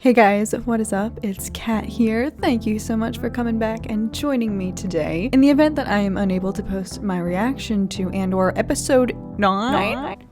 Hey guys, what is up? It's Kat here. Thank you so much for coming back and joining me today. In the event that I am unable to post my reaction to Andor episode 9?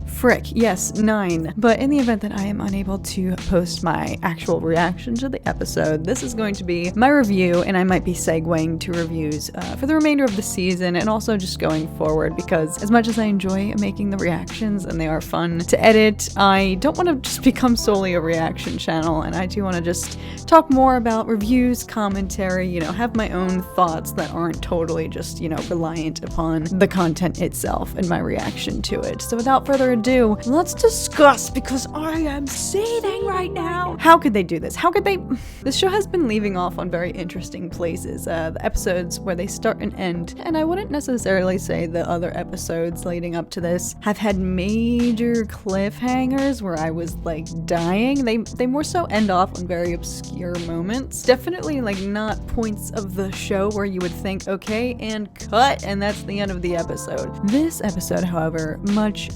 Frick, yes, 9. But in the event that I am unable to post my actual reaction to the episode, this is going to be my review, and I might be segueing to reviews for the remainder of the season and also just going forward, because as much as I enjoy making the reactions and they are fun to edit, I don't want to just become solely a reaction channel, and I do want to just talk more about reviews, commentary, have my own thoughts that aren't totally just, reliant upon the content itself and my reaction to it. So without further ado, let's discuss, because I am seething right now. How could they do this? How could they? This show has been leaving off on very interesting places. The episodes where they start and end, and I wouldn't necessarily say the other episodes leading up to this have had major cliffhangers where I was like dying. They more so end off on very obscure moments. Definitely like not points of the show where you would think, okay, and cut, and that's the end of the episode. This episode, however, much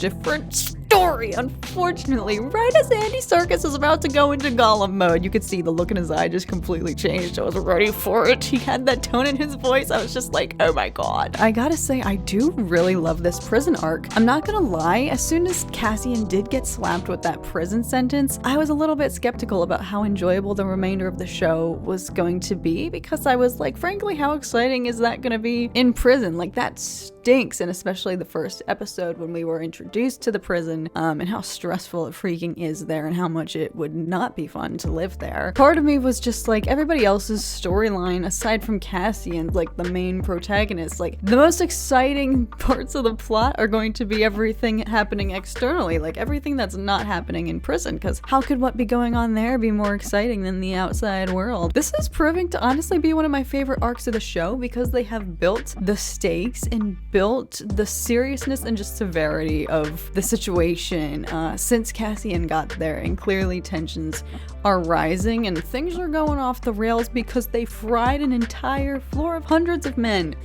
different story. Unfortunately, right as Andy Serkis is about to go into Gollum mode, you could see the look in his eye just completely changed. I was ready for it. He had that tone in his voice. I was just like, oh my god. I gotta say, I do really love this prison arc. I'm not gonna lie, as soon as Cassian did get slapped with that prison sentence, I was a little bit skeptical about how enjoyable the remainder of the show was going to be, because I was like, frankly, how exciting is that gonna be in prison? Like, that stinks. And especially the first episode when we were introduced to the prison, and how stressful it freaking is there, and how much it would not be fun to live there. Part of me was just like, everybody else's storyline, aside from Cassian, like the main protagonist, like the most exciting parts of the plot are going to be everything happening externally, like everything that's not happening in prison, because how could what be going on there be more exciting than the outside world? This is proving to honestly be one of my favorite arcs of the show, because they have built the stakes and built the seriousness and just severity of the situation since Cassian got there, and clearly tensions are rising and things are going off the rails because they fried an entire floor of hundreds of men.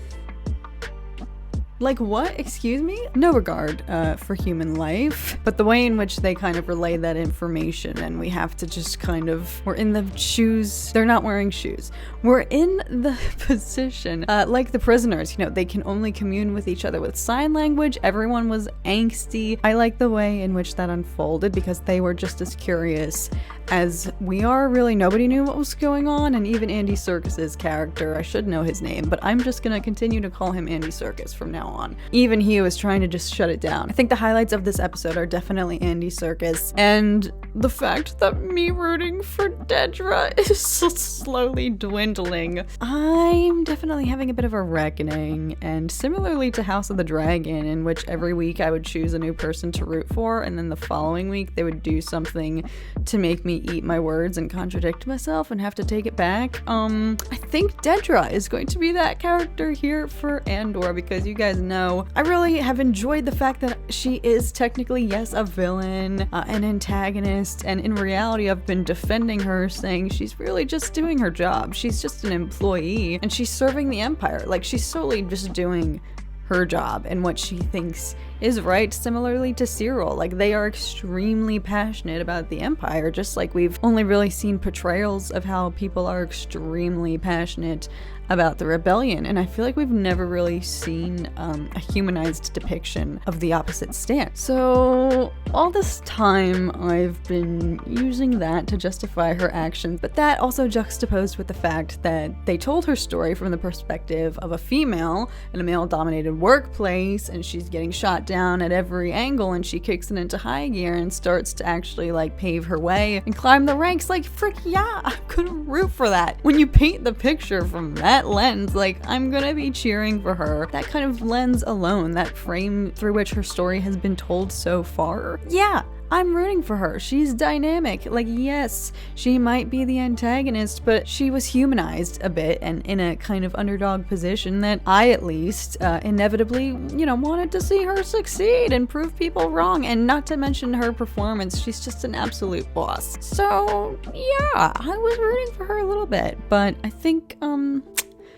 Like, what? Excuse me? No regard for human life, but the way in which they kind of relay that information, and we have to just kind of, we're in the shoes, they're not wearing shoes. We're in the position, like the prisoners, they can only commune with each other with sign language. Everyone was angsty. I like the way in which that unfolded, because they were just as curious as we are. Really, nobody knew what was going on, and even Andy Serkis's character, I should know his name, but I'm just gonna continue to call him Andy Serkis from now on. Even he was trying to just shut it down. I think the highlights of this episode are definitely Andy Serkis, and the fact that me rooting for Dedra is slowly dwindling. I'm definitely having a bit of a reckoning, and similarly to House of the Dragon, in which every week I would choose a new person to root for, and then the following week they would do something to make me eat my words and contradict myself and have to take it back. I think Dedra is going to be that character here for Andor, because you guys know I really have enjoyed the fact that she is technically, yes, a villain, an antagonist, and in reality I've been defending her, saying she's really just doing her job. She's just an employee, and she's serving the Empire. Like, she's solely just doing her job and what she thinks is right, similarly to Syril. Like, they are extremely passionate about the Empire, just like we've only really seen portrayals of how people are extremely passionate about the rebellion, and I feel like we've never really seen a humanized depiction of the opposite stance. So all this time I've been using that to justify her actions, but that also juxtaposed with the fact that they told her story from the perspective of a female in a male-dominated workplace, and she's getting shot down at every angle, and she kicks it into high gear and starts to actually like pave her way and climb the ranks. Like, frick yeah, I'm gonna root for that. When you paint the picture from that lens, like, I'm gonna be cheering for her. That kind of lens alone, that frame through which her story has been told so far, yeah, I'm rooting for her. She's dynamic. Like, yes, she might be the antagonist, but she was humanized a bit and in a kind of underdog position that I, at least, inevitably, wanted to see her succeed and prove people wrong. And not to mention her performance, she's just an absolute boss. So, yeah, I was rooting for her a little bit, but I think,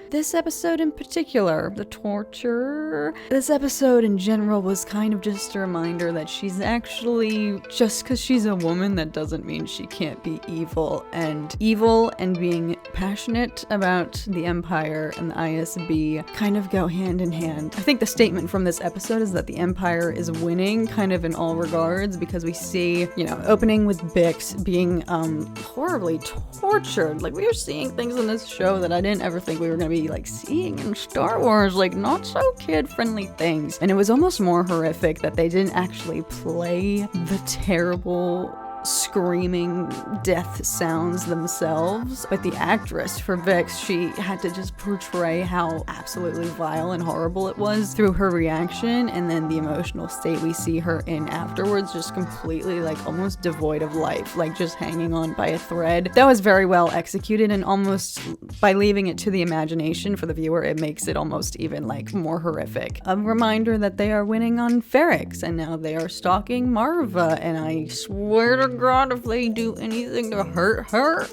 this episode in particular, the torture, this episode in general was kind of just a reminder that she's actually, just because she's a woman, that doesn't mean she can't be evil and being passionate about the Empire and the ISB kind of go hand in hand. I think the statement from this episode is that the Empire is winning kind of in all regards, because we see, you know, opening with Bix being horribly tortured. Like, we are seeing things in this show that I didn't ever think we were going to be like seeing in Star Wars, like not so kid-friendly things. And it was almost more horrific that they didn't actually play the terrible screaming death sounds themselves, but the actress for Vix, she had to just portray how absolutely vile and horrible it was through her reaction, and then the emotional state we see her in afterwards, just completely like almost devoid of life, like just hanging on by a thread. That was very well executed, and almost by leaving it to the imagination for the viewer, it makes it almost even like more horrific. A reminder that they are winning on Ferrix, and now they are stalking Marva, and I swear to God, if they do anything to hurt her,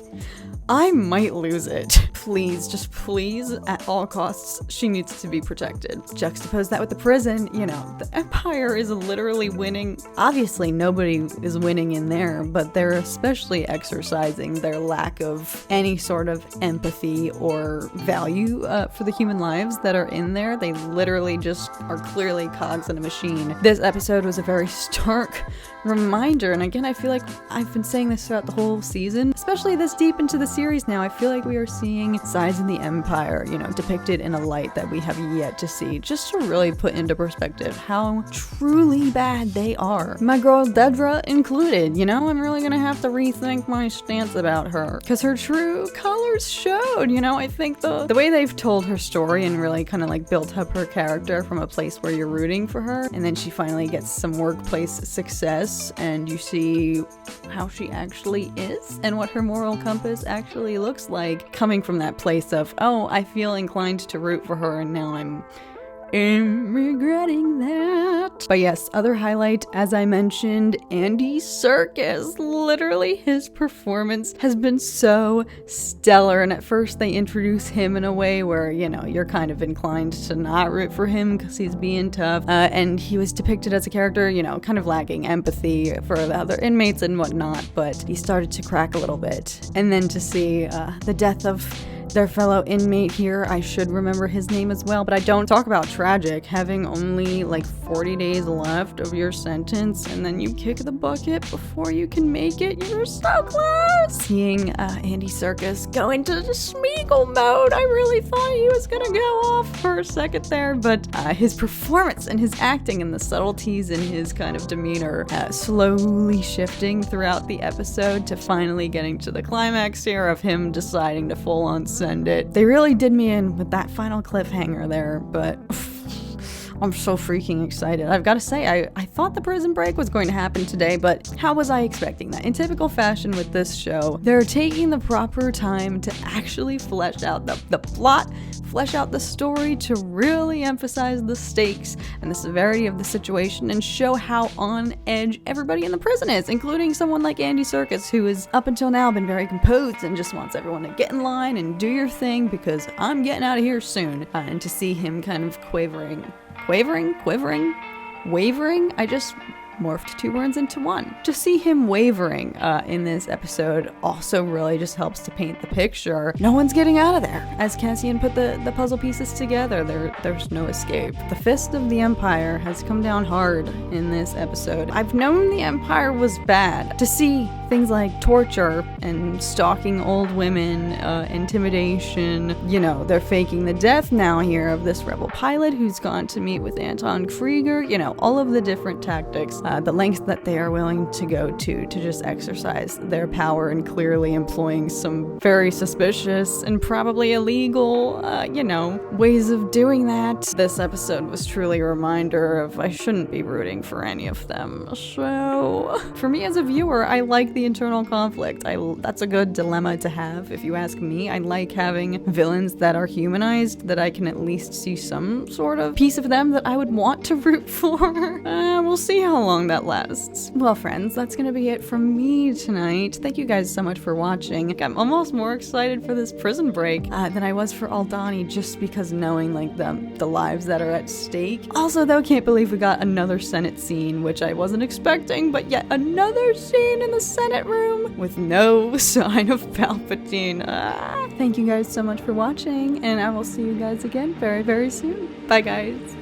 I might lose it. Please, just please, at all costs, she needs to be protected. Juxtapose that with the prison, you know, the Empire is literally winning. Obviously, nobody is winning in there, but they're especially exercising their lack of any sort of empathy or value for the human lives that are in there. They literally just are clearly cogs in a machine. This episode was a very stark reminder, and again, I feel like I've been saying this throughout the whole season, especially this deep into the series now. I feel like we are seeing sides of the Empire, you know, depicted in a light that we have yet to see, just to really put into perspective how truly bad they are. My girl Dedra included, you know, I'm really gonna have to rethink my stance about her, because her true colors showed, you know. I think the way they've told her story and really kind of like built up her character from a place where you're rooting for her, and then she finally gets some workplace success, and you see how she actually is and what her moral compass actually looks like, coming from that place of, oh, I feel inclined to root for her, and now I'm regretting that. But yes, other highlight, as I mentioned, Andy Serkis. Literally, his performance has been so stellar, and at first they introduce him in a way where, you know, you're kind of inclined to not root for him because he's being tough, and he was depicted as a character, you know, kind of lacking empathy for the other inmates and whatnot, but he started to crack a little bit. And then to see the death of their fellow inmate here, I should remember his name as well, but I don't. Talk about tragic, having only like 40 days left of your sentence, and then you kick the bucket before you can make it. You're so close! Seeing Andy Serkis go into the Smeagol mode, I really thought he was gonna go off for a second there, but his performance and his acting and the subtleties in his kind of demeanor slowly shifting throughout the episode to finally getting to the climax here of him deciding to full on send it. They really did me in with that final cliffhanger there, but I'm so freaking excited. I've got to say, I thought the prison break was going to happen today, but how was I expecting that? In typical fashion with this show, they're taking the proper time to actually flesh out the plot, flesh out the story, to really emphasize the stakes and the severity of the situation and show how on edge everybody in the prison is, including someone like Andy Serkis, who has up until now been very composed and just wants everyone to get in line and do your thing because I'm getting out of here soon. And to see him kind of wavering, I just morphed two words into one. To see him wavering in this episode also really just helps to paint the picture. No one's getting out of there. As Cassian put the puzzle pieces together, there's no escape. The fist of the Empire has come down hard in this episode. I've known the Empire was bad. To see things like torture and stalking old women, intimidation, you know, they're faking the death now here of this rebel pilot who's gone to meet with Anton Krieger, you know, all of the different tactics, the lengths that they are willing to go to just exercise their power, and clearly employing some very suspicious and probably illegal, you know, ways of doing that. This episode was truly a reminder of I shouldn't be rooting for any of them. So, for me as a viewer, I like the internal conflict. That's a good dilemma to have, if you ask me. I like having villains that are humanized, that I can at least see some sort of piece of them that I would want to root for. We'll see how long that lasts. Well, friends, that's gonna be it from me tonight. Thank you guys so much for watching. I'm almost more excited for this prison break than I was for Aldani, just because knowing like the lives that are at stake. Also, though, can't believe we got another Senate scene, which I wasn't expecting, but yet another scene in the Senate room with no sign of Palpatine. Thank you guys so much for watching, and I will see you guys again very, very soon. Bye, guys.